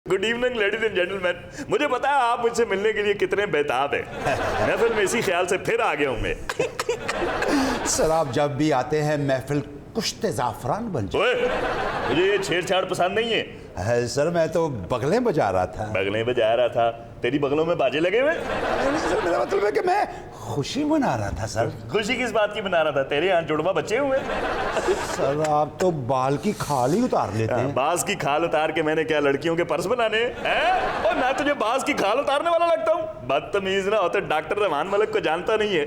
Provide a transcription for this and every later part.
Good evening ladies and gentleman. मुझे पता है आप मुझसे मिलने के लिए कितने बेताब हैं। महफिल में इसी ख्याल से फिर आ गया हूं मैं। सर आप जब भी आते हैं महफिल कुश्ते जाफरान बन जाए। ओए, मुझे ये छेड़छाड़ पसंद नहीं है। सर मैं तो बगलें बजा रहा था। बगलें बजा रहा था? तेरी बगलों में बाजे लगे हुए? नहीं सर, मेरा मतलब है कि मैं खुशी मना रहा था सर। खुशी किस बात की मना रहा था? तेरे यहाँ जुड़वा बच्चे हुए? सर आप तो बाल की खाल ही उतार लेते हैं। बाज की खाल उतार के मैंने क्या लड़कियों के पर्स बनाने हैं? और मैं तुझे बाज की खाल उतारने वाला लगता हूँ? बदतमीज ना होते, डॉक्टर रहमान मलिक को जानता नहीं है।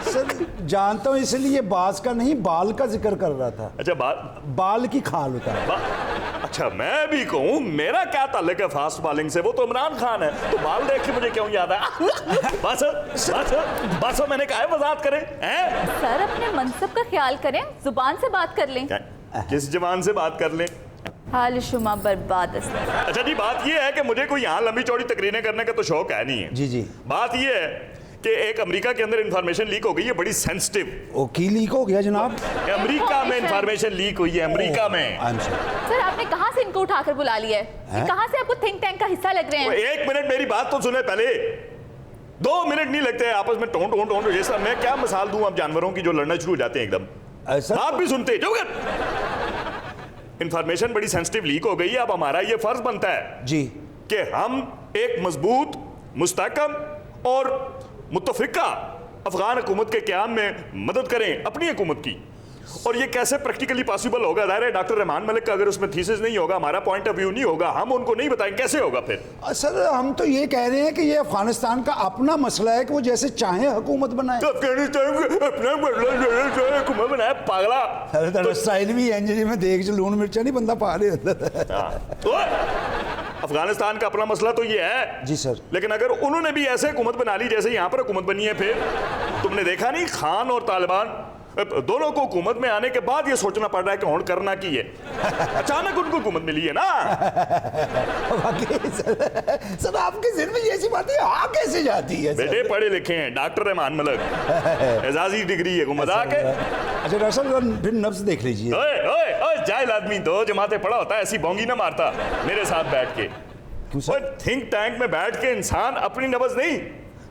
सर जानता हूँ, इसलिए बाज का नहीं बाल का जिक्र कर रहा था। अच्छा बाल की खाल उतार। अच्छा मैं भी कहूँ मेरा क्या ताल्लुक है फास्ट बॉलिंग से? वो तो इमरान खान है। तो बाल देख के मुझे क्यों याद है? बस बस मैंने कहा मजाक करें हैं? सर अपने मनसब का ख्याल करें, जुबान से बात कर लें। किस जबान से बात कर लें? हाल शुमा बर्बाद। अच्छा जी, बात ये है कि मुझे कोई यहाँ लंबी चौड़ी तकरीरें करने का तो शौक है नहीं है। जी जी। बात ये है कि एक अमेरिका के अंदर इंफॉर्मेशन लीक हो गई है, बड़ी सेंसिटिव। ओ की लीक हो गया जनाब? अमेरिका में इंफॉर्मेशन लीक हुई है, अमेरिका में। सर आपने कहाँ से इनको उठाकर बुला लिया है? कहाँ से आपको थिंक टैंक का हिस्सा लग रहे हैं? एक मिनट मेरी बात तो सुने पहले। 2 मिनट नहीं लगते हैं आपस में टोन ये सब। मैं क्या मिसाल दूं अब जानवरों की जो लड़ना शुरू हो जाते हैं एकदम। आप भी सुनते जो इंफॉर्मेशन बड़ी सेंसिटिव लीक हो गई है। अब हमारा ये फर्ज बनता है जी कि हम एक मजबूत, मुस्तहकम और मुत्तफिका अफगान हुकूमत के क़याम में मदद करें अपनी हुकूमत की। और ये कैसे प्रैक्टिकली पॉसिबल होगा? ज़ाहिर है डॉक्टर रहमान मलिक का अगर उसमें थीसिस नहीं होगा, हमारा पॉइंट ऑफ व्यू नहीं होगा, हम उनको नहीं बताएंगे, कैसे होगा फिर? सर हम तो ये कह रहे हैं कि ये अफगानिस्तान का अपना मसला है कि वो जैसे चाहे हुकूमत बनाए। तो अफगानिस्तान को अपना मसला हुकूमत बनाए पागला। अरे तो स्टाइल भी इंजरी में देख जो लून मिर्चा नहीं बंदा पा रहे। तो अफगानिस्तान का अपना मसला तो ये है जी सर। लेकिन अगर उन्होंने भी ऐसे हुकूमत बना ली जैसे यहाँ पर हुकूमत बनी है, फिर तुमने देखा नहीं खान और तालिबान दोनों को हुकूमत में आने के बाद ये सोचना पड़ रहा है कि होड़ करना की है। अचानक उनको हुकूमत मिली है ना। सर आपके जिन में ऐसी बातें आ कैसे जाती है? बेटे पढ़े लिखे हैं, डॉक्टर रहमान मलिक, एजाजी डिग्री है, मजाक है? अच्छा डॉक्टर साहब फिर नब्ज देख लीजिए। ओए ओए ओए जाहिल आदमी, 2 जमातें पढ़ा होता है, ऐसी बोंगी ना मारता मेरे साथ बैठ के। थिंक टैंक में बैठ के इंसान अपनी नब्ज नहीं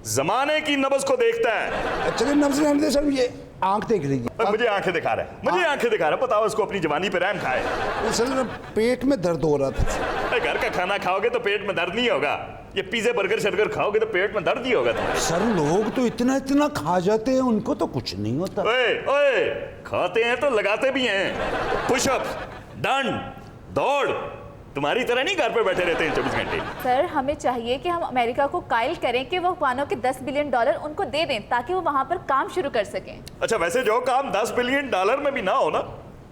जमाने की नब्ज को देखता है। चलिए नब्ज रहने दे सर, ये आंख देख लीजिए। मुझे आंखें दिखा रहा है, मुझे आंखें दिखा रहा है। बताओ इसको अपनी जवानी पे रहम खाए। सर पेट में दर्द हो रहा था। घर का खाना खाओगे तो पेट में दर्द नहीं होगा, ये पिज्जे बर्गर शर्गर खाओगे तो पेट में दर्द ही होगा तुम्हारे। सर लोग तो इतना इतना खा जाते हैं, उनको तो कुछ नहीं होता। ओए ओए खाते हैं तो लगाते भी हैं। पुशअप, डंड, दौड़, तुम्हारी तरह नहीं घर पे बैठे रहते हैं 24 घंटे। सर हमें चाहिए कि हम अमेरिका को कायल करें कि वो अफगानों के $10 बिलियन उनको दे दें ताकि वो वहां पर काम शुरू कर सकें। अच्छा वैसे जो काम $10 बिलियन में भी ना हो ना,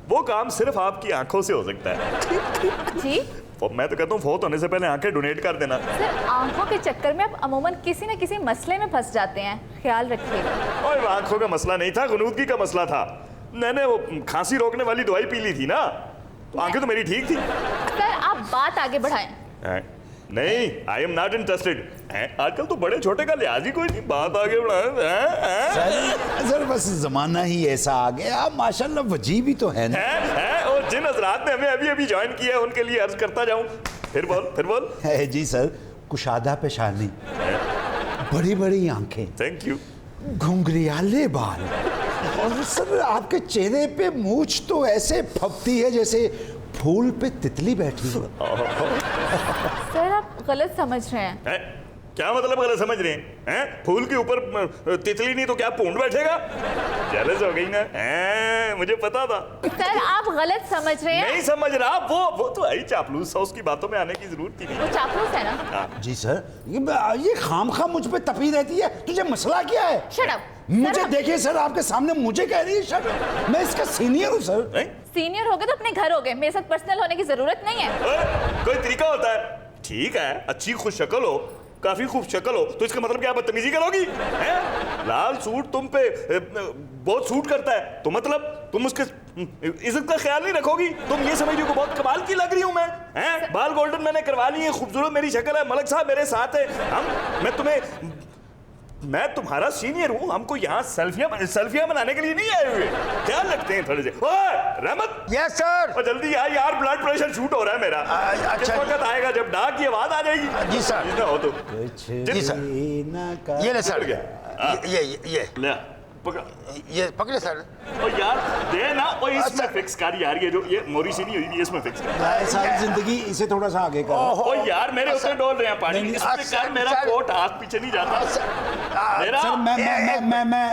वो काम सिर्फ आपकी आंखों से हो सकता है। जी मैं तो कहता हूँ फौत होने से पहले आंखें डोनेट कर देना। सर आंखों के चक्कर में आप अमूमन किसी न किसी मसले में फंस जाते हैं, ख्याल रखिएगा। और आंखों का मसला नहीं था, गुनूदगी का मसला था। मैंने वो खांसी रोकने वाली दवाई पी ली थी ना, तो आंखें तो मेरी ठीक थी। सर आप बात आगे बढ़ाएं। नहीं, आई एम नॉट इंटरेस्टेड। आजकल तो बड़े छोटे का लिहाज ही कोई नहीं, बात आगे बढ़ाएं। सर बस जमाना ही ऐसा आ गया, माशाल्लाह वजी भी तो है ना। और जिन हजरात ने हमें अभी अभी ज्वाइन किया है उनके लिए अर्ज करता जाऊं। फिर बोल। है जी सर, कुशादा पेशानी, बड़ी बड़ी आंखें, थैंक यू, घुंघरियाले बाल, और सर आपके चेहरे पे मूंछ तो ऐसे फपती है जैसे फूल पे तितली बैठी हो। सर आप गलत समझ रहे हैं। क्या मतलब गलत समझ रहे हैं? फूल के ऊपर तितली नहीं तो क्या पूंछ बैठेगा? जेलस हो गई ना? मुझे पता था। सर आप गलत समझ रहे हैं। नहीं समझ रहा, वो तो आई चापलूस, उसकी बातों में आने की जरूरत ही नहीं। वो चापलूस है ना? जी सर, ये खामखा मुझ पे तपी रहती है, तुझे मसला क्या है? Shut up. मुझे देखिए सर, आपके सामने मुझे कह रही है शट अप, मैं इसका सीनियर हूँ सर। सीनियर हो गए तो अपने घर हो गए, मेरे साथ पर्सनल होने की जरूरत नहीं है। कोई तरीका होता है? ठीक है, अच्छी खुश शक्ल हो, काफी खूब शक्ल हो, तो इसका मतलब क्या बदतमीजी करोगी? लाल सूट तुम पे बहुत सूट करता है, तो मतलब तुम उसके इज्जत का ख्याल नहीं रखोगी? तुम ये समझ रही हो बहुत कमाल की लग रही हूं मैं? बाल गोल्डन मैंने करवा लिए, खूबसूरत मेरी शक्ल है, मलिक साहब मेरे साथ है, मैं तुम्हें मैं तुम्हारा सीनियर हूँ, हमको यहाँ सेल्फियां बनाने के लिए नहीं आए हुए। क्या लगते हैं थोड़े से? ओए रहमत, यस सर। और जल्दी आ यार, ब्लड प्रेशर शूट हो रहा है मेरा। अच्छा। किस वक्त आएगा जब डाक की आवाज आ जाएगी? जी सर। जितना हो तो जी सर। ये ले सर, हाँ। ये ले पकड़। ये पकड़े सर। और यार दे ना, और इसमें अच्छा। फिक्स कर यार, ये जो ये मोरी सी नहीं हुई थी, इसमें फिक्स कर। सारी जिंदगी इसे थोड़ा सा आगे करो। ओ यार मेरे ऊपर डोल रहे हैं पानी, नहीं, इसमें अच्छा, कर, मेरा सर। कोट हाथ पीछे नहीं जाता मेरा। सर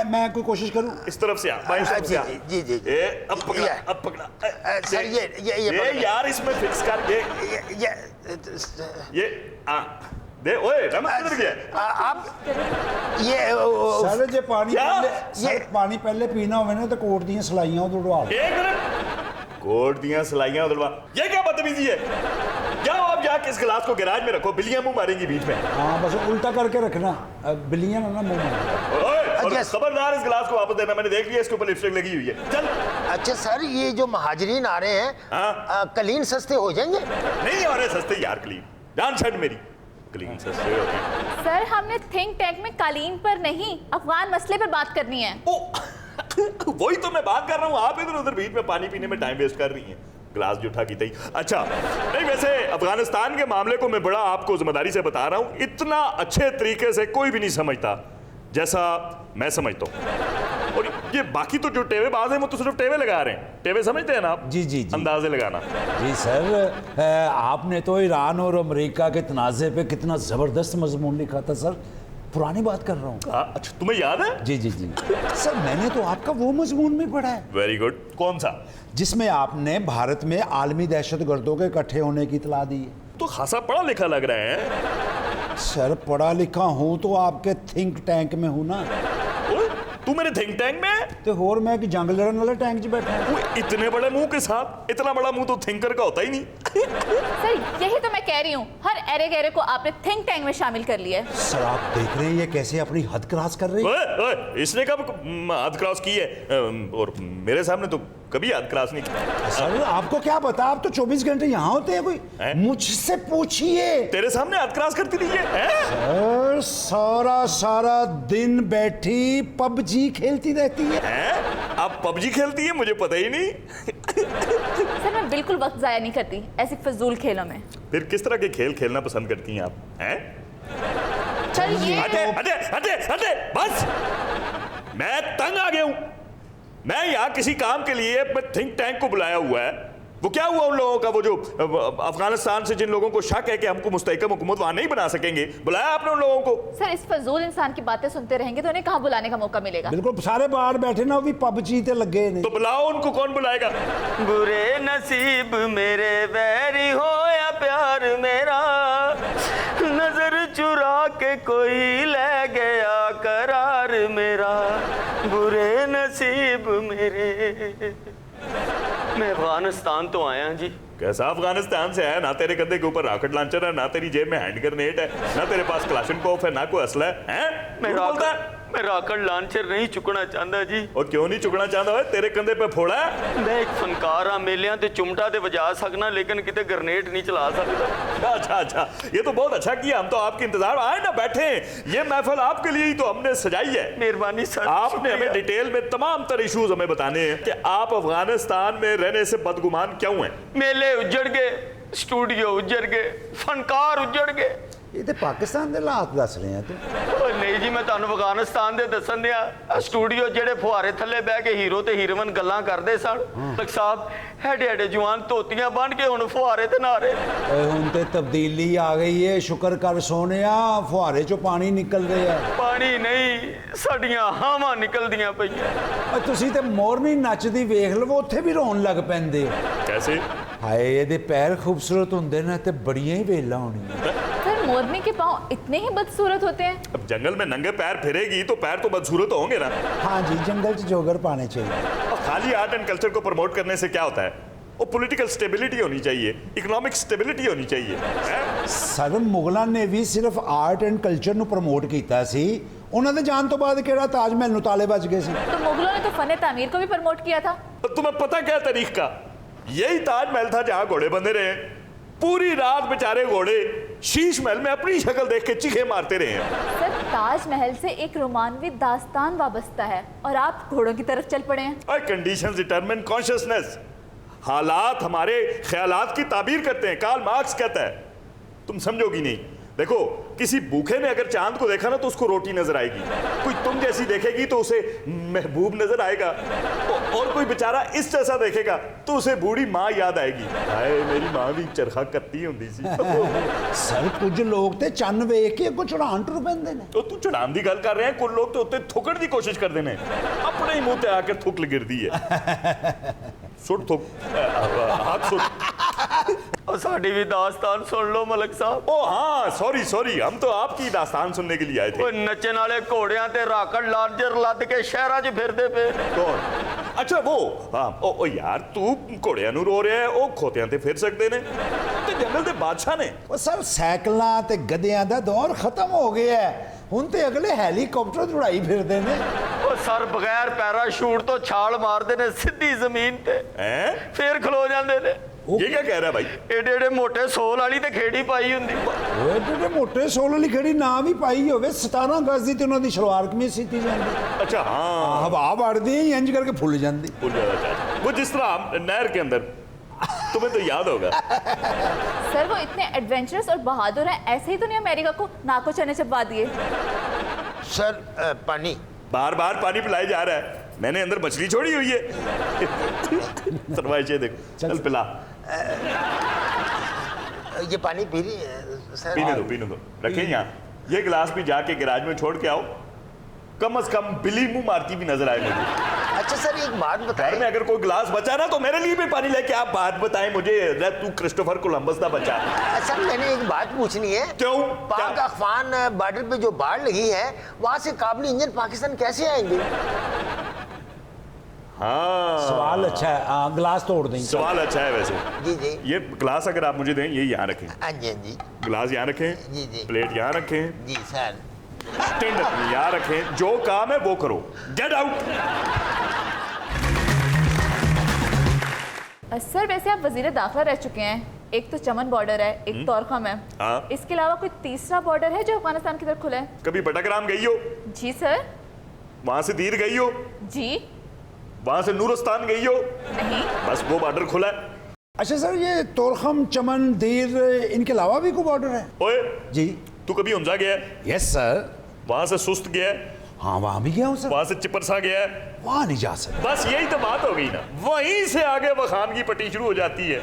मैं कोई कोशिश करूं। इस तरफ से आ, बाएं तरफ से आ। जी जी जी। ए अब पकड़ा, ये। अब पकड़ा। सर ये पकड़े। यार इसमें फिक्स कर, ये आ दे। ओए रमत किधर गया? आप ये सर जे पानी क्या? पहले ये- सर पानी पहले पीना होवे ना तो कोट दी सलाइयां उधड़वा लो। एक मिनट, कोट दियां सलाइयां उधरवा, ये क्या बदतमीजी है? जाओ आप जाके इस गिलास को गैराज में रखो, बिल्लियां मुंह मारेंगी बीच में। हाँ बस उल्टा करके रखना, बिल्लियां ना मुंह में। ओए और Yes. खबरदार इस गिलास को वापस देना, मैंने देख लिया इसके ऊपर लिपस्टिक लगी हुई है। चल। अच्छा सर, ये जो महाजरीन आ रहे हाँ। हैं कलीन सस्ते हो जाएंगे? नहीं हो रहे सस्ते यार, क्लीन जान छड़ मेरी, क्लीन सस्ते हो गए। सर हमने थिंक टैंक में कालीन पर नहीं, अफगान मसले पर बात करनी है। ओ वही तो मैं बात कर रहा हूँ, आप इधर उधर बीच में पानी पीने में टाइम वेस्ट कर रही हैं। ग्लास जो उठा की थी। अच्छा नहीं, वैसे अफगानिस्तान के मामले को मैं बड़ा आपको जिम्मेदारी से बता रहा हूँ, इतना अच्छे तरीके से कोई भी नहीं समझता जैसा मैं समझता हूँ। और ये बाकी तो जो टेवेबाज हैं वो तो सिर्फ टेवे लगा रहे हैं। टेवे समझते हैं ना आप? जी, जी, जी। अंदाजे लगाना। जी सर, आपने तो ईरान और अमेरिका के तनाज़े पे कितना ज़बरदस्त मजमून लिखा था सर, पुरानी बात कर रहा हूँ। अच्छा तुम्हें याद है? जी जी जी सर, मैंने तो आपका वो मजमून भी पढ़ा है वेरी गुड। कौन सा? जिसमें आपने भारत में आलमी दहशतगर्दों के इकट्ठे होने की इतला दी है। तो खासा पढ़ा लिखा लग रहा है। सर पढ़ा लिखा हूँ तो आपके थिंक टैंक में हूँ ना। ओए, तू मेरे थिंक टैंक में है? तो होर मैं कि जंग लड़न वाले टैंक 'च बैठा हूँ। वो इतने बड़े मुंह के साथ, इतना बड़ा मुंह तो थिंकर का होता ही नहीं। सर यही तो मैं कह रही हूँ, हर एरे गहरे को आपने थिंक टैंक में शामिल कर लिया है। सर आप देख रहे हैं ये कैसे अपनी हद क्रॉस कर रही है। ओए, ओए, इसने कब हद क्रॉस की है? और मेरे सामने तो कभी हद क्रॉस नहीं की। सर आपको क्या पता, आप तो 24 घंटे यहाँ होते हैं। कोई हैं? मुझसे पूछिए। तेरे सामने हद क्रॉस करती रही है? सर सारा सारा दिन बैठी पबजी खेलती रहती है। हैं? आप पबजी खेलती है? मुझे पता ही नहीं। सर मैं बिल्कुल वक्त जाया नहीं करती ऐसी फजूल खेलों में। फिर किस तरह के खेल खेलना पसंद करती हैं आप? हैं? सर ये हटे हटे हटे हटे, बस। मैं तंग आ गया हूं। मैं यहाँ किसी काम के लिए थिंक टैंक को बुलाया हुआ है। वो क्या हुआ उन लोगों का, वो जो अफगानिस्तान से जिन लोगों को शक है कि हमको मुस्तहकम हुकूमत वहां नहीं बना सकेंगे, बुलाया आपने उन लोगों को? सर इस फजूल इंसान की बातें सुनते रहेंगे तो उन्हें कहाँ बुलाने का मौका मिलेगा। बिल्कुल सारे बाहर बैठे ना, वो भी पबजी ते लगे ने। तो बुलाओ उनको, कौन बुलाएगा? बुरे नसीब मेरे बैरी हो या प्यार मेरा, नजर चुरा के कोई ले गया करार मेरा, बुरे नसीब मेरे। मैं अफगानिस्तान तो आया जी। कैसा अफगानिस्तान से है? ना तेरे कंधे के ऊपर रॉकेट लॉन्चर है, ना तेरी जेब में हैंड ग्रेनेड है, ना तेरे पास क्लाशनकोफ है, ना कोई असला है? मैं झूठ बोलता है? रॉकेट लॉन्चर नहीं चुकना चाहता जी। और क्यों नहीं चुकना चाहता है? तेरे कंधे पे फोड़ा है? मैं एक फनकार हाँ, मेलियां ते चिमटा ते वजा सकना, लेकिन किते ग्रेनेड नहीं चला सकता। अच्छा अच्छा, ये तो बहुत अच्छा किया। हम तो आपके इंतजार आए ना बैठे हैं। ये महफिल आपके लिए ही तो हमने सजाई है। मेहरबानी सर, आपने हमें शुक्रिया। डिटेल में तमाम तर इश्यूज हमें बताने हैं कि आप अफगानिस्तान में रहने से बदगुमान क्यों हैं। मेले उजड़ गए, स्टूडियो उजड़ गए, फनकार उजड़ गए। ये तो पाकिस्तान के हालात दस रहे हैं। तो ਓਏ ਨਹੀਂ ਜੀ, ਮੈਂ ਤੁਹਾਨੂੰ ਅਫਗਾਨਿਸਤਾਨ ਦੇ ਦੱਸਣ ਦਿਆ ਸਟੂਡੀਓ ਜਿਹੜੇ ਫੁਹਾਰੇ ਥੱਲੇ ਬਹਿ ਕੇ ਹੀਰੋ ਤੇ ਹੀਰੋਇਨ ਗੱਲਾਂ ਕਰਦੇ ਸਨ। ਤੱਕ ਸਾਹਿਬ ਹੈਡੇ ਹੈਡੇ ਜਵਾਨ ਧੋਤੀਆਂ ਬੰਨ ਕੇ ਹੁਣ ਫੁਹਾਰੇ ਤੇ ਨਹਾ ਰਹੇ। ਹੁਣ ਤੇ ਤਬਦੀਲੀ ਆ ਗਈ ਹੈ, ਸ਼ੁਕਰ ਕਰ ਸੋਹਣਿਆ, ਫੁਹਾਰੇ ਚੋਂ ਪਾਣੀ ਨਿਕਲ ਰਿਹਾ ਹੈ। ਪਾਣੀ ਨਹੀਂ, ਸਾਡੀਆਂ ਹਾਵਾਂ ਨਿਕਲਦੀਆਂ ਪਈਆਂ। ਆ ਤੁਸੀਂ ਤੇ ਮੋਰਨੀ ਨੱਚਦੀ ਵੇਖ ਲਵੋ, ਉੱਥੇ ਵੀ ਰੋਣ ਲੱਗ ਪੈਂਦੇ ਹੋ। कैसे? ਹਾਏ ਇਹਦੇ ਪੈਰ ਖੂਬਸੂਰਤ ਹੁੰਦੇ ਨੇ ਤੇ ਬੜੀਆਂ ਹੀ ਵੇਲਾਂ ਹੋਣੀਆਂ। सर मोरनी के पाँव इतने ही बदसूरत होते हैं? अब जंगल में नंगे पैर फिरेगी तो पैर तो बदसूरत होंगे ना। हाँ जी, जंगल च जोगर पाने चाहिए। और खाली आर्ट एंड कल्चर को प्रमोट करने से क्या होता है? वो पॉलिटिकल स्टेबिलिटी होनी चाहिए, इकोनॉमिक स्टेबिलिटी होनी चाहिए, हैं? ਸਰ ਮੁਗਲਾਂ ਨੇ ਵੀ ਸਿਰਫ ਆਰਟ ਐਂਡ ਕਲਚਰ ਨੂੰ ਪ੍ਰਮੋਟ ਕੀਤਾ ਸੀ। ਉਹਨਾਂ ਦੇ ਜਾਣ ਤੋਂ ਬਾਅਦ ਕਿਹੜਾ ਤਾਜ ਮਹਿਲ ਨੂੰ ਤਾਲੇ ਵੱਜ ਗਏ ਸੀ। तो मुगलों ने तो फन तामीर को भी प्रमोट किया था। तो तुम्हें पता क्या तारीख का? यही ताजमहल था जहां घोड़े बंधे रहे। पूरी रात बेचारे घोड़े शीश महल में अपनी शक्ल देख के चीखे मारते रहे हैं। सर ताजमहल से एक रोमानवी दास्तान वाबस्ता है और आप घोड़ों की तरफ चल पड़े हैं। Conditions determine consciousness. हालात हमारे ख्यालात की ताबीर करते हैं, कार्ल मार्क्स कहता है। तुम समझोगी नहीं। देखो, किसी भूखे ने अगर चांद को देखा ना तो उसको रोटी नजर आएगी, कोई तुम जैसी देखेगी तो उसे महबूब नजर आएगा, और कोई बेचारा इस जैसा देखेगा तो उसे बूढ़ी माँ याद आएगी। हाय मेरी माँ भी चरखा कत्ती हुंदी सी। सर कुछ लोग ते चन्न वेख के कुछ चढ़ान टुर पैंदे ने। तो तू चढ़ान दी गल कर रहे हैं, कुछ लोग तो उत्ते थुकण दी कोशिश करते हैं, अपने ही मुंह ते आके थुक गिरदी है। सुट थुक, हाथ सुट। और साड़ी भी दास्तान सुन लो मलक साहब। ओ हाँ, सॉरी, हम तो आपकी दास्तान सुनने के लिए आए थे। ਉਹ ਨੱਚਣ ਵਾਲੇ ਘੋੜਿਆਂ ਤੇ ਰਾਕਟ ਲਾਂਜਰ ਲੱਦ ਕੇ ਸ਼ਹਿਰਾਂ 'ਚ ਫਿਰਦੇ ਪਏ ਨੇ। कौन? अच्छा वो, हाँ ओ यार तू घोड़ियां नू रो रहा है, ओ खोतियां ते फिर सकते ने, ते जंगल दे बादशाह ने। ਉਹ ਸਰ ਸਾਈਕਲਾਂ ਤੇ ਗੱਦਿਆਂ ਦਾ ਦੌਰ ਖਤਮ ਹੋ ਗਿਆ ਹੈ, ਹੁਣ ਤੇ ਅਗਲੇ ਹੈਲੀਕਾਪਟਰ ਦੌੜਾਈ ਫਿਰਦੇ ਨੇ। ਉਹ ਸਰ ਬਗੈਰ ਪੈਰਾਸ਼ੂਟ ਤੋਂ ਛਾਲ ਮਾਰਦੇ ਨੇ ਸਿੱਧੀ ਜ਼ਮੀਨ ਤੇ, हैं? ਫੇਰ ਖਲੋ ਜਾਂਦੇ ਨੇ। ये क्या कह रहा है भाई? ਏਡੇ ਏਡੇ ਮੋਟੇ ਸੋਲ ਵਾਲੀ ਤੇ ਖੇੜੀ ਪਾਈ ਹੁੰਦੀ। ਓਏ ਏਡੇ ਮੋਟੇ ਸੋਲ ਵਾਲੀ ਖੜੀ ਨਾ ਵੀ ਪਾਈ ਹੋਵੇ, 17 ਗਜ਼ ਦੀ ਤੇ ਉਹਨਾਂ ਦੀ ਸ਼ਲਵਾਰ ਕਮੀਜ਼ ਸੀਤੀ ਜਾਂਦੀ, अच्छा हाँ, ਹਵਾ ਵੜਦੀ ਇੰਜ ਕਰਕੇ ਫੁੱਲ ਜਾਂਦੀ। भूल जाओ, अच्छा। वो जिस तरह नहर के अंदर, तुम्हें तो याद होगा। सर वो इतने एडवेंचरस और बहादुर हैं, ऐसे ही तो नहीं अमेरिका को नाको चने चबा दिए। सर पानी। बार बार पानी पिलाया जा रहा है, मैंने अंदर मछली छोड़ी हुई है। फरमाइशें देखो, चल पिला। ये पानी पी रही है सर? पीने दो, रखें यहाँ। ये गिलास भी जाके गैराज में छोड़ के आओ, कम से कम बिल्ली मुंह मारती भी नजर आए मुझे। अच्छा सर एक बात घर बताएं। में अगर कोई गिलास बचा ना तो मेरे लिए भी पानी लेके आप बात बताएं मुझे। तू क्रिस्टोफर कोलंबस ना बचा। सर मैंने एक बात पूछनी है। क्यों? पाक अफगान बॉर्डर पे जो बाढ़ लगी है, वहां से काबुल इंजन पाकिस्तान कैसे आएंगे? हाँ, सवाल अच्छा है, हाँ गिलास तोड़ देंगे। सवाल अच्छा है वैसे। जी जी। ये गिलास अगर आप मुझे दें, ये यहाँ रखें, हाँ जी हाँ जी। गिलास यहाँ रखें, जी, जी। प्लेट यहाँ रखें, जी सर। टिंड अपनी यहाँ रखें, जो काम है वो करो, गेट आउट। सर वैसे आप वजीर दाखिला रह चुके हैं, एक तो चमन बॉर्डर है, एक तोरखम है, हाँ। इसके अलावा कोई तीसरा बॉर्डर है जो अफगानिस्तान की तरफ खुला है? कभी बटकराम गई हो? जी सर। वहां से दीर गई हो? जी वहां से नूरस्तान गई हो? नहीं। बस वो बॉर्डर खुला है। अच्छा सर, ये तोरखम, चमन, दीर, इनके अलावा भी कोई बॉर्डर है? ओए, जी। तू कभी हुंजा गया है? Yes sir. वहां से सुस्त गया है? हाँ वहां भी गया हूँ सर। वहां से चिपरसा गया है? वहां नहीं जा सकते। बस यही तो बात हो गई ना। वहीं से आगे वखान की पट्टी शुरू हो जाती है।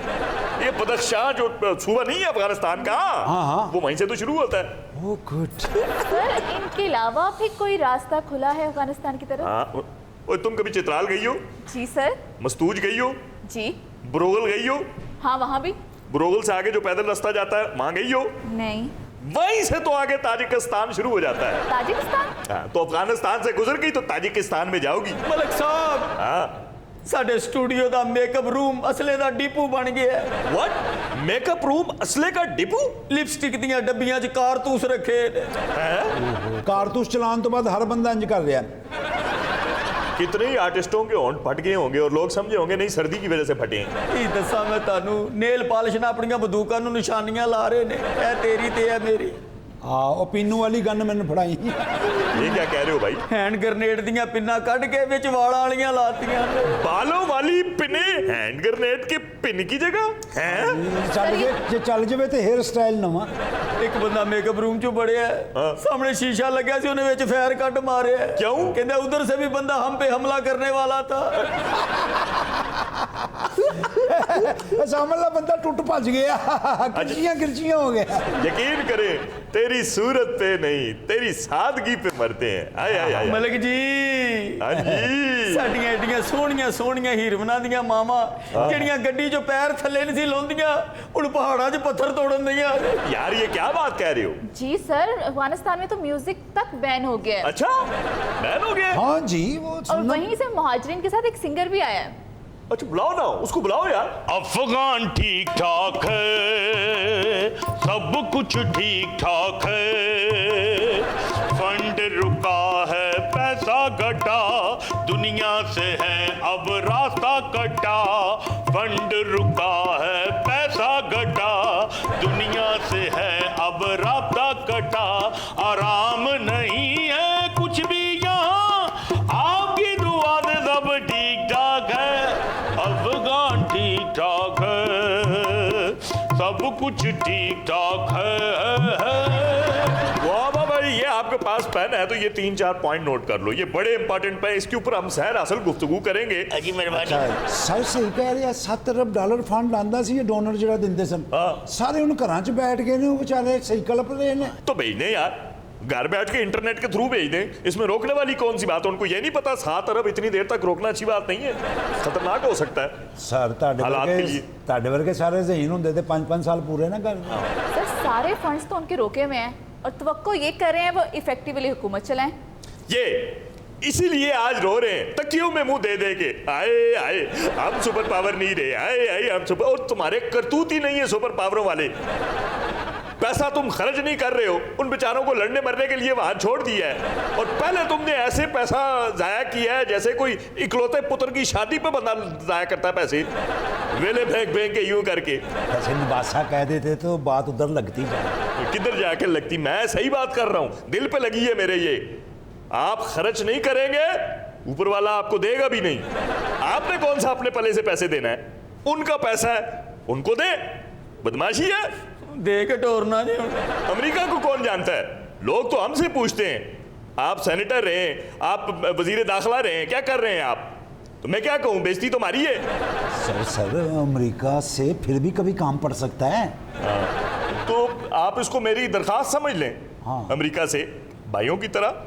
ये बदख्शां जो सूबा नहीं है अफगानिस्तान का, हाँ। वो वहीं से तो शुरू होता है। Oh good. सर इनके अलावा भी कोई रास्ता खुला है अफगानिस्तान की तरफ? हाँ। ओए, तुम कभी चित्राल गई हो? जी सर। मस्तूज गई हो? जी ब्रोगल गई हो? हाँ वहाँ भी। ब्रोगल से आगे जो पैदल रास्ता जाता है वहां गई हो? नहीं। वहीं से तो आगे ताजिकिस्तान शुरू हो जाता है। ताजिकिस्तान? हाँ, तो अफगानिस्तान से गुजर गई तो ताजिकिस्तान में जाओगी। ਮਲਕ ਸਾਹਿਬ हाँ। ਸਾਡੇ ਸਟੂਡੀਓ ਦਾ ਮੇਕਅਪ ਰੂਮ ਅਸਲੇ ਦਾ ਡਿਪੂ ਬਣ ਗਿਆ ਹੈ। व्हाट? मेकअप रूम असले का डिपो? ਲਿਪਸਟਿਕ ਦੀਆਂ ਡੱਬੀਆਂ 'ਚ ਕਾਰਤੂਸ ਰੱਖੇ ਨੇ। कारतूस चलान तो बाद हर बंदा इंज कर रहा है। कितने ही आर्टिस्टों के होंठ फट गए होंगे और लोग समझे होंगे नहीं सर्दी की वजह से फटे हैं। ਕੀ ਦੱਸਾਂ ਮੈਂ ਤੁਹਾਨੂੰ, ਨੇਲ ਪਾਲਿਸ਼ ਨਾਲ ਆਪਣੀਆਂ ਬੰਦੂਕਾਂ ਨੂੰ ਨਿਸ਼ਾਨੀਆਂ ਲਾ ਰਹੇ ਨੇ। ਇਹ ਤੇਰੀ ਤੇ ਇਹ ਮੇਰੀ। हाँ वो पीनू वाली गन मैंने फड़ाई। ये क्या कह रहे हो भाई? ਹੈਂਡ ਗ੍ਰਨੇਡ ਦੀਆਂ ਪਿੰਨਾਂ ਕੱਢ ਕੇ ਵਿੱਚ ਵਾਲਾਂ ਵਾਲੀਆਂ ਲਾਤੀਆਂ ਨੇ। बालों वाली पिने हैंड ग्रेनेड के पिन की जगह हैं? चल जावे तो हेयर स्टाइल नवा। ਇੱਕ ਬੰਦਾ ਮੇਕਅਪ ਰੂਮ 'ਚੋਂ ਬੜਿਆ, ਸਾਹਮਣੇ ਸ਼ੀਸ਼ਾ ਲੱਗਿਆ ਸੀ, ਉਹਨੇ ਵਿੱਚ ਫਾਇਰ ਕੱਢ ਮਾਰਿਆ। क्यों? ਕਹਿੰਦਾ उधर से भी बंदा हम पे हमला करने वाला था। सामने बंदा टूट भज गया, गिरचियां गिरचियां हो गया। यकीन करें तेरी सूरत पे नहीं तेरी सादगी पे मरते हैं। आय आय आय। ਮਲਕ ਜੀ हाँ जी। ਸਾਡੀਆਂ ਏਡੀਆਂ ਸੋਹਣੀਆਂ ਸੋਹਣੀਆਂ ਹੀਰਵਨਾਂ ਦੀਆਂ ਮਾਵਾਂ ਜਿਹੜੀਆਂ ਗੱਡੀ 'ਚੋਂ ਪੈਰ ਥੱਲੇ ਨਹੀਂ ਸੀ ਲਾਉਂਦੀਆਂ, ਹੁਣ ਪਹਾੜਾਂ 'ਚ ਪੱਥਰ ਤੋੜਨ ਦੀਆਂ। यार ये क्या बात कह रहे हो? जी सर अफगानिस्तान में तो म्यूजिक तक बैन हो गया है अच्छा, बैन हो गया? हाँ जी वो और वहीं से मुहाजिरीन के साथ एक सिंगर भी आया है। अच्छा बुलाओ ना उसको, बुलाओ यार। अफगान ठीक ठाक है, सब कुछ ठीक ठाक है, फंड रुका है पैसा घटा, दुनिया से है अब रास्ता कटा, फंड रुका है पैसा घटा, दुनिया से है अब कुछ ठीक ठाक है। वाह वाह भाई, ये आपके पास पेन है तो ये 3-4 पॉइंट नोट कर लो, ये बड़े इंपॉर्टेंट है, इसके ऊपर हम सहर असल गुफ्तगू करेंगे। जी मेहरबानी। सर सही कह रहे हैं, 7 अरब डॉलर फंड आंदा सी डोनर ਜਿਹੜਾ ਦਿੰਦੇ ਸਨ ਸਾਰੇ ਹੁਣ ਘਰਾਂ 'ਚ ਬੈਠ ਗਏ ਨੇ, ਉਹ ਵਿਚਾਰੇ ਸਹੀ ਕਲਪ ਰਹੇ ਨੇ। तो भेज दें यार, घर बैठ के इंटरनेट के थ्रू भेज दें, इसमें रोकने वाली कौन सी बात है? उनको ये नहीं पता 7 अरब इतनी देर तक रोकना अच्छी बात नहीं है, खतरनाक हो सकता है। ਸਰ ਤੁਹਾਡੇ ਵਰਗੇ ਸਾਰੇ ਜ਼ਹੀਨ ਹੁੰਦੇ ਤੇ 5-5 ਸਾਲ ਪੂਰੇ ਨਾ ਕਰਦੇ। सर सारे फंड्स तो उनके रोके हुए हैं और तवक्को ये कर रहे हैं वो इफेक्टिवली हुकूमत चलाएं। ये इसीलिए आज रो रहे हैं तकियों में मुंह दे दे के, आए आए हम सुपर पावर नहीं रहे, आए आए हम सुपर, और तुम्हारे करतूत ही नहीं है सुपर पावरों वाले। पैसा तुम खर्च नहीं कर रहे हो, उन बेचारों को लड़ने मरने के लिए वहां छोड़ दिया है, और पहले तुमने ऐसे पैसा जाया किया है जैसे कोई इकलौते पुत्र की शादी पे बंदा जाया करता है पैसे, वेले फेंक फेंक के यूं करके। ऐसे निबासा कह देते तो बात उधर लगती जाए। किधर जाके लगती, मैं सही बात कर रहा हूं, दिल पे लगी है मेरे। ये आप खर्च नहीं करेंगे, ऊपर वाला आपको देगा भी नहीं। आपने कौन सा अपने पले से पैसे देना है? उनका पैसा है, उनको दे, बदमाशी है। दे के टोरना जी। अमेरिका को कौन जानता है? लोग तो हमसे पूछते हैं, आप सेनेटर रहे, आप वजीर दाखिला रहे, क्या कर रहे हैं आप? तो मैं क्या कहूँ, बेइज्जती तो हमारी है। सर अमेरिका से फिर भी कभी काम पड़ सकता है। तो आप इसको मेरी दरखास्त समझ लें, हाँ। अमेरिका से भाइयों की तरह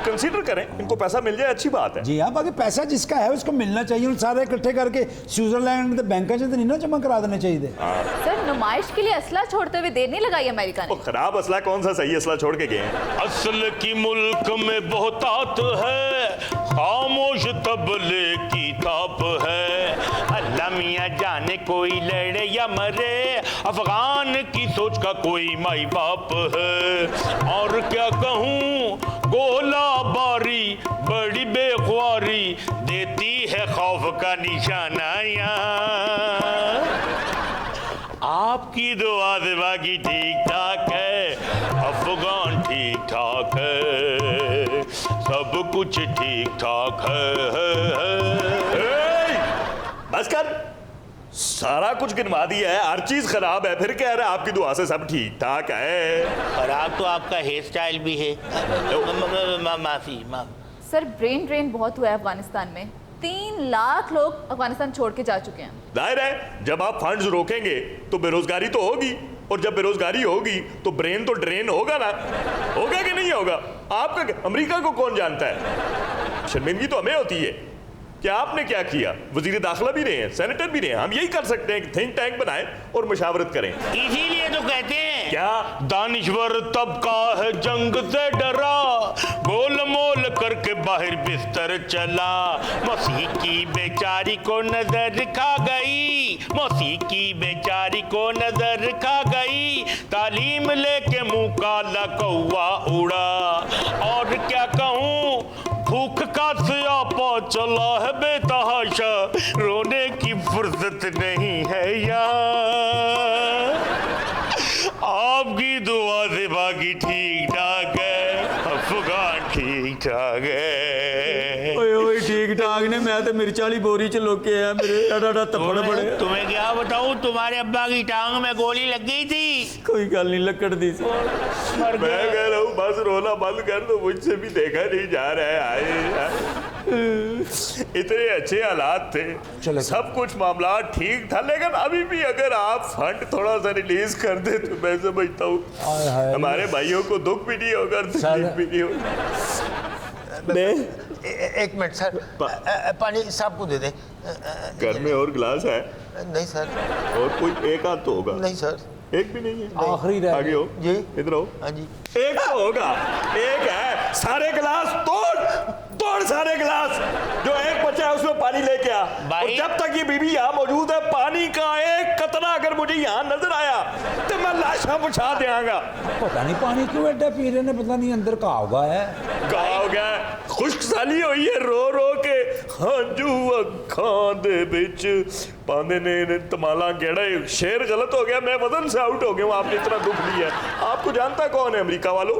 कंसीडर करें, इनको पैसा मिल जाए अच्छी बात है। जी हाँ, बाकी पैसा जिसका है उसको मिलना चाहिए। सारे इकट्ठे करके स्विट्जरलैंड के बैंक से तो नहीं ना जमा करा देने चाहिए। सर नुमाइश के लिए असला छोड़ते हुए देर नहीं लगाई अमेरिका वो ने। खराब असला कौन सा सही असला छोड़ के गए हैं? असल की मुल्क में बहुतात है, खामोश तबले की ताप है। अल्लाह मियाँ जाने कोई लड़े या मरे, अफगान की सोच का कोई माई बाप है। और क्या कहूँ, गोला बारी बड़ी बेख्वारी देती है खौफ का निशाना। आपकी दुआ से बाकी ठीक ठाक है, अफगान ठीक ठाक है, सब कुछ ठीक ठाक है। बस कर, सारा कुछ गिनवा दिया है, हर चीज खराब है, फिर कह रहा है आपकी दुआ से सब ठीक ठाक है। खराब तो आपका हेयर स्टाइल भी है। माफी सर ब्रेन ड्रेन बहुत हुआ है अफगानिस्तान में, 3 लाख लोग अफगानिस्तान छोड़ के जा चुके हैं। जाहिर है जब आप फंड्स रोकेंगे तो बेरोजगारी तो होगी, और जब बेरोजगारी होगी तो ब्रेन तो ड्रेन होगा ना, होगा कि नहीं होगा? आपका अमेरिका को कौन जानता है? शर्मिंदगी तो हमें होती है कि आपने क्या किया। वजीर दाखिला भी रहे हैं, सेनेटर भी रहे हैं, हम यही कर सकते हैं कि थिंक टैंक बनाएं और मशावरत करें। इसीलिए तो कहते हैं क्या दानिश्वर तबका है जंग से डरा, गोल मोल करके बाहर बिस्तर चला। मसीह की बेचारी को नजर खा गई, मसीह की बेचारी को नजर खा गई, तालीम लेके मुंह काला कौवा उड़ा। और क्या कहूँ, भूख का स्यापा चला है बेतहाशा, रोने की फुर्सत नहीं है यार। आपकी दुआ से बाकी ठीक ठाक है, अफगान ठीक ठाक है। ओए ठीक ठाक ने, मैं तो मिर्च वाली बोरी च लोके है, मेरे डाडा तपड़ बड़े। तुम्हें क्या बताऊं, तुम्हारे अब्बा की टांग में गोली लग गई थी। कोई गल नहीं, लकड़ दी सी। मैं कह रहा हूँ बस रोना बंद कर दो, मुझसे भी देखा नहीं जा रहा है। आए इतने अच्छे हालात थे, सब कुछ मामला ठीक था, लेकिन अभी भी अगर आप फंड थोड़ा सा रिलीज कर दे तो मैं समझता हूँ हमारे भाइयों को दुख भी नहीं होगा, तकलीफ भी नहीं होगी। एक मिनट सर, पानी साहब को दे दे। घर में और गिलास है? नहीं सर। और कोई एक आध तो होगा? नहीं सर, एक भी नहीं है। आखिरी रह आगे हो जी। इधर हो। हाँ जी। एक तो होगा, एक है। सारे गिलास तोड़ सारे गिलास, जो एक बचा है उसमें पानी लेके आ। और जब तक ये बीबी यहाँ मौजूद है, पानी का एक कतरा अगर मुझे यहाँ नजर आया तो मैं लाशा बुझा देंगा। पता नहीं पानी क्यों एडा पी रहे ने, पता नहीं अंदर का होगा है, का हो गया, खुश्क साली हुई है, रो रो के हंजू अखां दे विच पांदे ने तमाला गेड़ा। शेर गलत हो गया, मैं वजन से आउट हो गया हूँ, आपने इतना दुख लिया। आपको जानता कौन है अमेरिका वालों?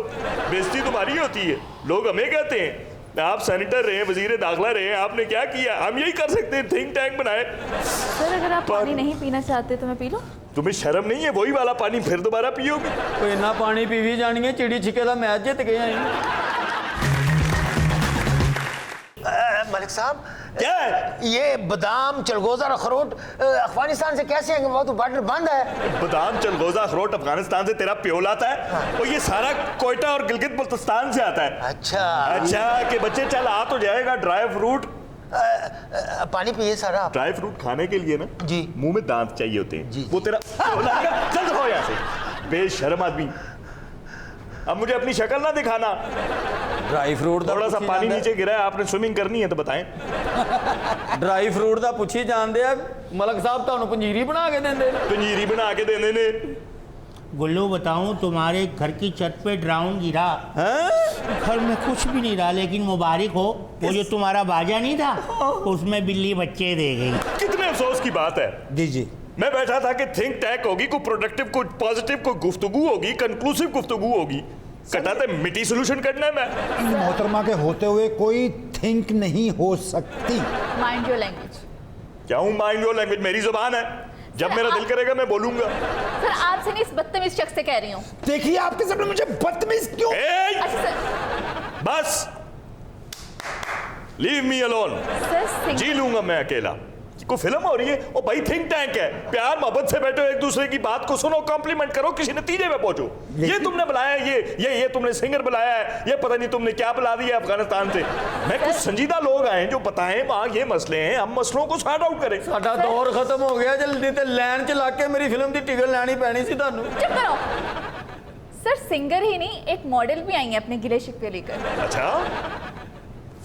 बेइज्जती तुम्हारी होती है, लोग हमें कहते हैं आप सेनेटर रहे, वजीर दाखिला रहे, आपने क्या किया? हम यही कर सकते हैं, थिंक टैंक बनाए। सर अगर आप पानी नहीं पीना चाहते तो मैं पी लूं? तुम्हें शर्म नहीं है? वही वाला पानी फिर दोबारा पियोगे? कोई इन्ना पानी पीवी जानी है, चिड़ी छिके का मैच जीत गए हैं। मलिक साहब, क्या है? ये बादाम चलगोजा और अखरोट अफगानिस्तान से कैसे आएंगे? वो तो बॉर्डर बंद है। बादाम चलगोजा अखरोट अफगानिस्तान से तेरा प्यो लाता है, और ये सारा कोयटा और गिलगित बल्तिस्तान से आता है। अच्छा कि बच्चे चल आ तो जाएगा। ड्राई फ्रूट, पानी पिए सारा आप। ड्राई फ्रूट खाने के लिए ना जी मुंह में दांत चाहिए होते हैं। जी। वो तेरा चल दो यहाँ से, बेशर्म आदमी। अब मुझे अपनी शक्ल ना दिखाना। ड्राई फ्रूट थोड़ा सा पानी नीचे गिरा है, आपने स्विमिंग करनी है तो बताएं। ड्राई फ्रूट का पुछी जानते हैं मलक साहब, ਤੁਹਾਨੂੰ पंजीरी बना के देंगे। पंजीरी बना के देने ने। गुल्लू बताऊं, तुम्हारे घर की छत पे ड्रोन गिरा। घर में कुछ भी नहीं रहा, लेकिन मुबारक हो, वो जो तुम्हारा बाजा नहीं था उसमें बिल्ली बच्चे दे गई। कितने अफसोस की बात है। दीजिए। मैं बैठा था कि थिंक टैंक होगी, कोई प्रोडक्टिव, कोई पॉजिटिव, कोई गुफ्तगू होगी, कंक्लूसिव गुफ्तगू होगी। कटाते मिट्टी सोल्यूशन करना है। मैं मोहतरमा के होते हुए कोई थिंक नहीं हो सकती। Mind your language. क्या हूँ माइंड योर लैंग्वेज? मेरी जुबान है, जब मेरा दिल करेगा मैं बोलूंगा। सर आपसे नहीं, इस बदतमीज शख्स से कह रही हूँ। देखिए आपके सामने मुझे बदतमीज क्यों? अच्छा सर। बस लीव मी अलोन। सर जी लूंगा मैं अकेला। कोई फिल्म हो रही है और भाई थिंक टैंक है, प्यार मोहब्बत से बैठो, एक दूसरे की बात को सुनो, कॉम्प्लीमेंट करो, किसी नतीजे में पहुंचो। ये तुमने बुलाया है, ये तुमने सिंगर बुलाया है, ये पता नहीं तुमने क्या बुला दिया अफगानिस्तान से। मैं कुछ संजीदा लोग आए जो बताएं वहां ये मसले हैं, हम मसलों को सॉर्ट आउट करें। साडा दौर खत्म हो गया, जल्दी ते लाइन च लग के मेरी फिल्म की टिकट लैनी पैनी सी ਤੁਹਾਨੂੰ। चुप करो। सर सिंगर ही नहीं, एक मॉडल भी आई है अपने गिले शिकवे लेकर। अच्छा,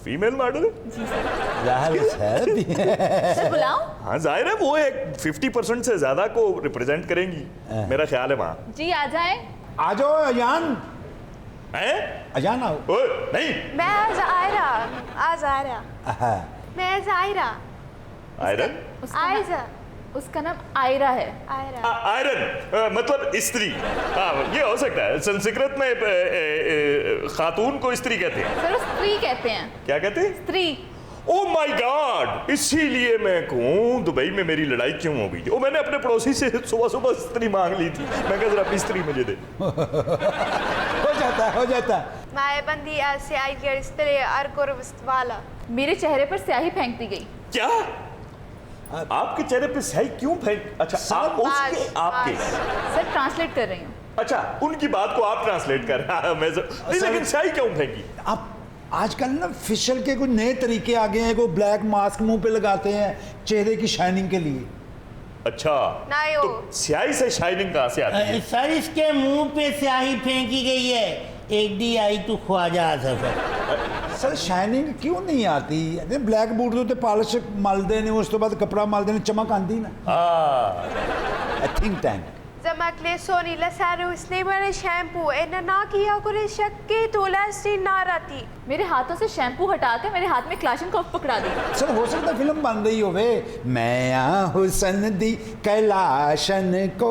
फीमेल मॉडल? सर बुलाओ। हाँ जाहिर है वो एक 50% से ज्यादा को रिप्रेजेंट करेंगी, मेरा ख्याल है वहाँ। जी आ जाए। आ जाओ अजान। हैं? अजान आओ। ओए, नहीं मैं जायरा। मैं जायरा। आयरन? आयजा। उसका नाम आयरा है। आयरा। आयरन मतलब स्त्री। हाँ ये हो सकता है, संस्कृत में खातून को स्त्री कहते हैं। सर स्त्री कहते हैं। क्या कहते हैं? स्त्री। ओ माय गॉड, इसीलिए मैं कहूँ दुबई में मेरी लड़ाई क्यों हो गई थी। मैंने अपने पड़ोसी से सुबह सुबह स्त्री मांग ली थी, मैं कहा जरा अपनी स्त्री मुझे दे। हो जाता है। माएबंदी ऐसे आई स्त्री अरकुरवस्त वाला। मेरे चेहरे पर स्याही फेंक दी गई। क्या? आपके चेहरे पे स्याही क्यों फेंक? अच्छा आप उसके आपके। सर ट्रांसलेट कर रही हूँ। अच्छा उनकी बात को आप ट्रांसलेट कर रहे हैं। नहीं लेकिन स्याही क्यों फेंकी? आप आजकल ना फेशियल के कुछ नए तरीके आ गए हैं, को ब्लैक मास्क मुंह पे लगाते हैं चेहरे की शाइनिंग के लिए। अच्छा नहीं हो। तो स्याही से शाइनिंग कहाँ से आती है? सर इसके मुंह पे स्याही फेंकी गई है, एक डी आई तो ख्वाजा सफर। सर शाइनिंग क्यों नहीं आती? ब्लैक बूट तो पॉलिश मलते ने, उस तो बाद कपड़ा मलते ने, चमक आती ना। थिंक टैंक जमकले सोनी लसारू इसने बने शैम्पू एना ना किया करे शक्के तोला से ना रहती। मेरे हाथों से शैम्पू हटा के मेरे हाथ में क्लाशनकोफ पकड़ा दी। सर हो सकता फिल्म बन रही होवे, मैं आ हुसन दी कैलाशन को।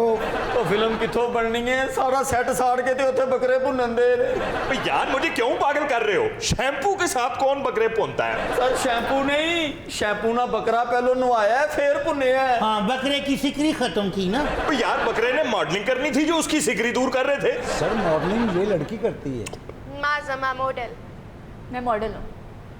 तो फिल्म किथों बननी है? सारा सेट साड़ के ते उत्थे बकरे भुनन दे। यार मुझे क्यों पागल कर रहे हो? शैम्पू के साथ कौन बकरे भुनता है? सर शैम्पू नहीं, शैम्पू ना बकरा पहले नवाया है फिर भुनया है। हाँ बकरे की सिकरी खत्म की ना। यार बकरे ने मॉडलिंग करनी थी जो उसकी सिकरी दूर कर रहे थे। सर मॉडलिंग ये लड़की करती है। माँ जमा मॉडल। मैं मॉडल हूँ।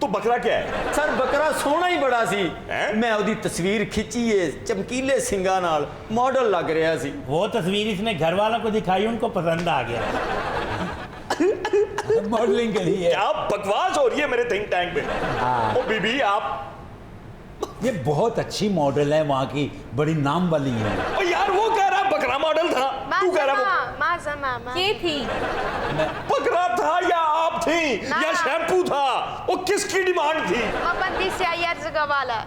तो बकरा क्या है? सर बकरा सोना ही बड़ा सी। हैं? मैं ਉਹਦੀ तस्वीर खिंची है चमकीले सिंगा नाल, मॉडल लग रहा सी। वो तस्वीर इसने घर वालों को दिखाई, उनको पसंद आ गया। मॉडलिंग के लिए। क्या बकवास हो रही है मेरे थिंक टैंक में? ओ बीबी आप, ये बहुत अच्छी मॉडल है, वहाँ की बड़ी नाम वाली है। ओ यार वो कह रहा बकरा मॉडल था, तू कह रहा माँ जमा। ये थी। बकरा था या आप थी या शैम्पू था? वो किसकी डिमांड थी? मबंदी से आई जगह वाला।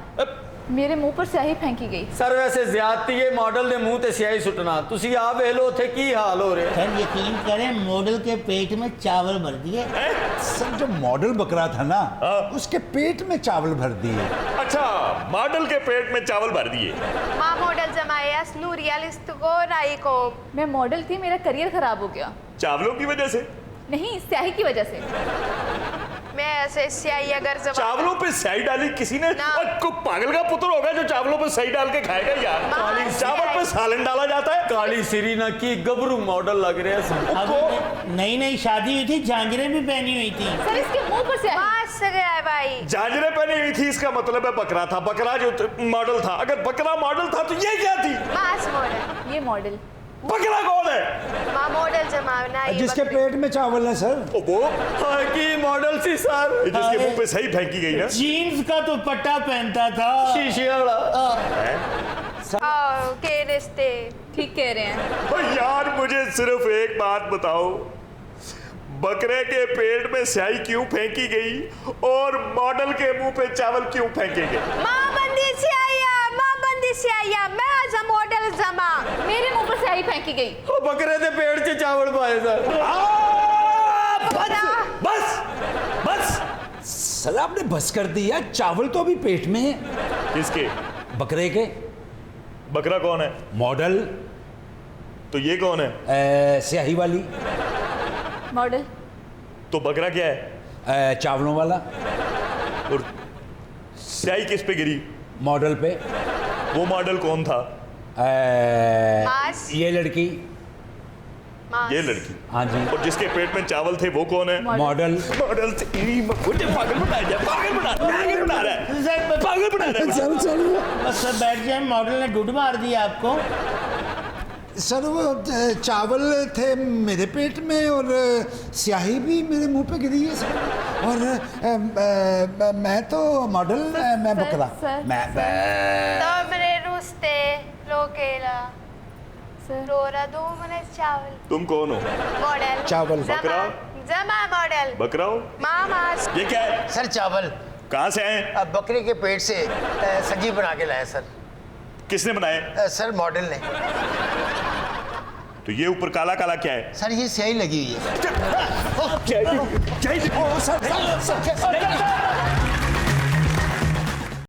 मेरे मुंह पर स्याही फेंकी गई। सर वैसे ज्यादती है मॉडल के मुंह ते स्याही सुटना। तुसी आप वेख लो उत्थे की हाल हो रहे। सर यकीन करें मॉडल के पेट में चावल भर दिए। सर जो मॉडल बकरा था ना, उसके पेट में चावल भर दिए। अच्छा मॉडल के पेट में चावल भर दिए। माँ मॉडल जमाया नूरियालिस्ट को राई को। मैं मॉडल थी, मेरा करियर खराब हो गया। चावलों की वजह से? नहीं स्याही की वजह से। में ऐसे स्याही अगर चावलों पे स्याही डाली किसी ने? ना। और को पागल का पुत्र होगा जो चावलों पे स्याही डाल के खाएगा यार? काली चावल पे सालन डाला जाता है? काली सिरी ना की गबरू मॉडल लग रहे हैं। अब नई नई शादी हुई थी, झांझरें भी पहनी हुई थी। सर इसके मुंह पर स्याही। बस गया है भाई। झांझरें पहनी हुई थी, इसका मतलब है बकरा था। बकरा जो मॉडल था, अगर बकरा मॉडल था तो ये क्या थी? बस मॉडल। ये मॉडल। बकरा कौन है? माँ मॉडल जमाना ये जिसके बकरी। पेट में चावल है सर। ओ वो हाँ की मॉडल सी सर, जिसके मुंह पे सही फेंकी गई ना? जीन्स का तो पट्टा पहनता था। शीशे वाला। हाँ के रिश्ते। ठीक कह रहे हैं। ओ यार मुझे सिर्फ एक बात बताओ, बकरे के पेट में स्याही क्यों फेंकी गई और मॉडल के मुंह पे चावल क्यों फेंके गए? माँ बंदी से आया मैं आज मॉडल जमा। मेरे मुंह पर स्याही फेंकी गई। वो बकरे के पेट से चावल पाए सर। बस बस। सर आपने बस कर दिया, चावल तो अभी पेट में है। किसके? बकरे के। बकरा कौन है? मॉडल। तो ये कौन है? स्याही वाली। मॉडल। तो बकरा क्या है? चावलों वाला। और स्याही किस पे गिरी? मॉडल पे। वो मॉडल कौन था? मास। ये लड़की। मास। ये लड़की। हाँ जी। और जिसके पेट में चावल थे वो कौन है? मॉडल। मॉडल से मुझे पागल बना रहा है, पागल बना रहा है, पागल बना रहा है। सर सर बस सर बैठ जाए, मॉडल ने ढूंढ मार दिया आपको। सर वो चावल थे मेरे पेट में और स्याही भी मेरे मुंह पे गिरी है सर। और मैं तो मॉडल, मैं बकरा। मैं तो मेरे रुस्ते लोकेला सर। रोरा दो मने चावल। तुम कौन हो? मॉडल। चावल। बकरा? जमा मॉडल। बकरा हो? मामास। ये क्या है? सर चावल कहाँ से आए? अब बकरे के पेट से सब्जी बना के लाए सर। किसने बनाए? सर मॉडल ने। तो ये ऊपर काला काला क्या है? सर ये स्याही लगी हुई है। क्या